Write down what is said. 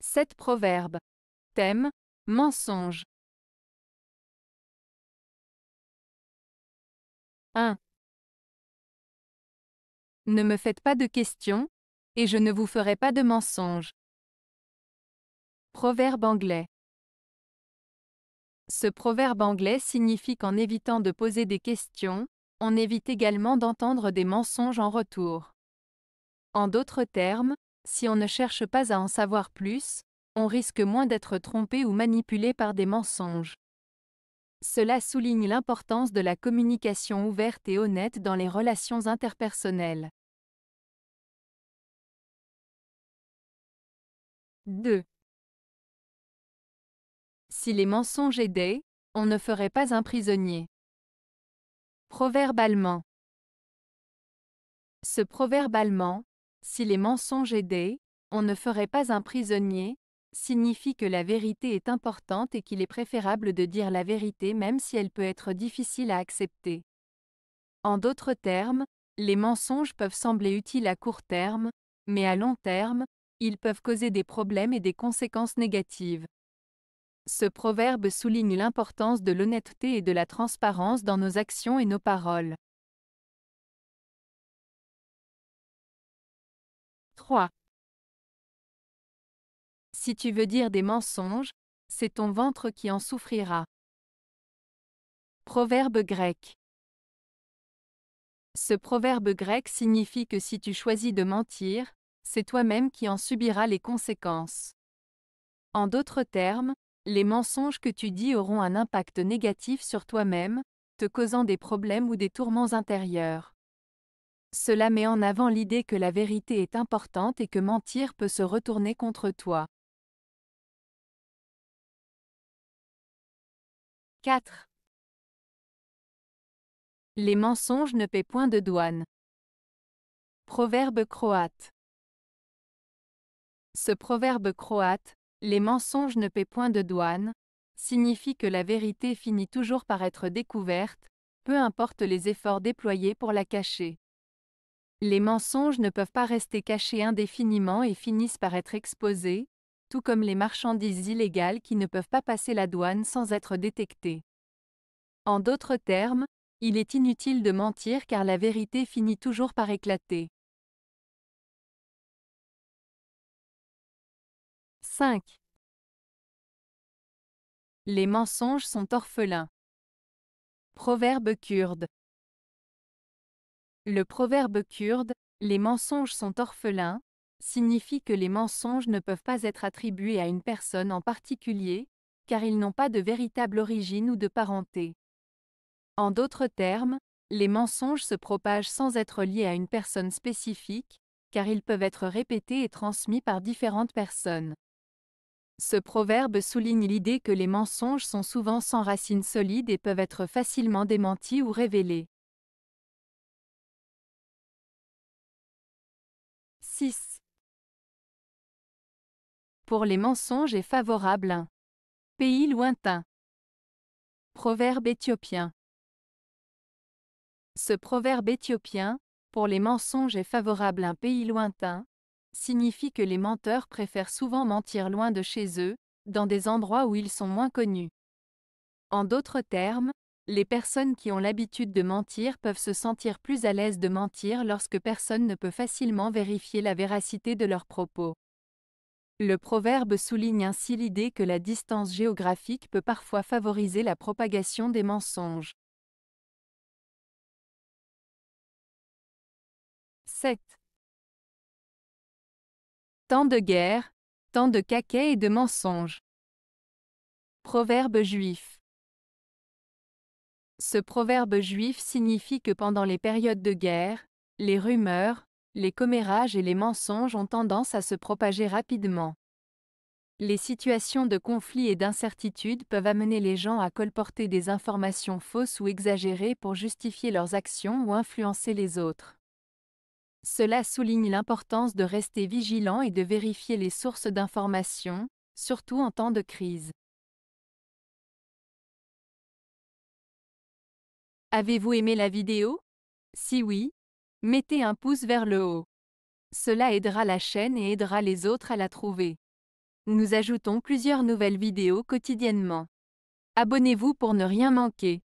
7 proverbes. Thème, mensonge. 1. Ne me faites pas de questions, et je ne vous ferai pas de mensonges. Proverbe anglais. Ce proverbe anglais signifie qu'en évitant de poser des questions, on évite également d'entendre des mensonges en retour. En d'autres termes, si on ne cherche pas à en savoir plus, on risque moins d'être trompé ou manipulé par des mensonges. Cela souligne l'importance de la communication ouverte et honnête dans les relations interpersonnelles. 2. Si les mensonges aidaient, on ne ferait pas un prisonnier. Proverbe allemand. Ce proverbe allemand, si les mensonges aidaient, on ne ferait pas un prisonnier, signifie que la vérité est importante et qu'il est préférable de dire la vérité même si elle peut être difficile à accepter. En d'autres termes, les mensonges peuvent sembler utiles à court terme, mais à long terme, ils peuvent causer des problèmes et des conséquences négatives. Ce proverbe souligne l'importance de l'honnêteté et de la transparence dans nos actions et nos paroles. 3. Si tu veux dire des mensonges, c'est ton ventre qui en souffrira. Proverbe grec. Ce proverbe grec signifie que si tu choisis de mentir, c'est toi-même qui en subiras les conséquences. En d'autres termes, les mensonges que tu dis auront un impact négatif sur toi-même, te causant des problèmes ou des tourments intérieurs. Cela met en avant l'idée que la vérité est importante et que mentir peut se retourner contre toi. 4. Les mensonges ne paient point de douane. Proverbe croate. Ce proverbe croate, les mensonges ne paient point de douane, signifie que la vérité finit toujours par être découverte, peu importe les efforts déployés pour la cacher. Les mensonges ne peuvent pas rester cachés indéfiniment et finissent par être exposés, tout comme les marchandises illégales qui ne peuvent pas passer la douane sans être détectées. En d'autres termes, il est inutile de mentir car la vérité finit toujours par éclater. 5. Les mensonges sont orphelins. Proverbe kurde. Le proverbe kurde, les mensonges sont orphelins, signifie que les mensonges ne peuvent pas être attribués à une personne en particulier, car ils n'ont pas de véritable origine ou de parenté. En d'autres termes, les mensonges se propagent sans être liés à une personne spécifique, car ils peuvent être répétés et transmis par différentes personnes. Ce proverbe souligne l'idée que les mensonges sont souvent sans racines solides et peuvent être facilement démentis ou révélés. 6. Pour les mensonges est favorable un pays lointain. Proverbe éthiopien. Ce proverbe éthiopien, pour les mensonges est favorable un pays lointain, signifie que les menteurs préfèrent souvent mentir loin de chez eux, dans des endroits où ils sont moins connus. En d'autres termes, les personnes qui ont l'habitude de mentir peuvent se sentir plus à l'aise de mentir lorsque personne ne peut facilement vérifier la véracité de leurs propos. Le proverbe souligne ainsi l'idée que la distance géographique peut parfois favoriser la propagation des mensonges. 7. Tant de guerre, tant de caquets et de mensonges. Proverbe juif. Ce proverbe juif signifie que pendant les périodes de guerre, les rumeurs, les commérages et les mensonges ont tendance à se propager rapidement. Les situations de conflit et d'incertitude peuvent amener les gens à colporter des informations fausses ou exagérées pour justifier leurs actions ou influencer les autres. Cela souligne l'importance de rester vigilant et de vérifier les sources d'informations, surtout en temps de crise. Avez-vous aimé la vidéo? Si oui, mettez un pouce vers le haut. Cela aidera la chaîne et aidera les autres à la trouver. Nous ajoutons plusieurs nouvelles vidéos quotidiennement. Abonnez-vous pour ne rien manquer.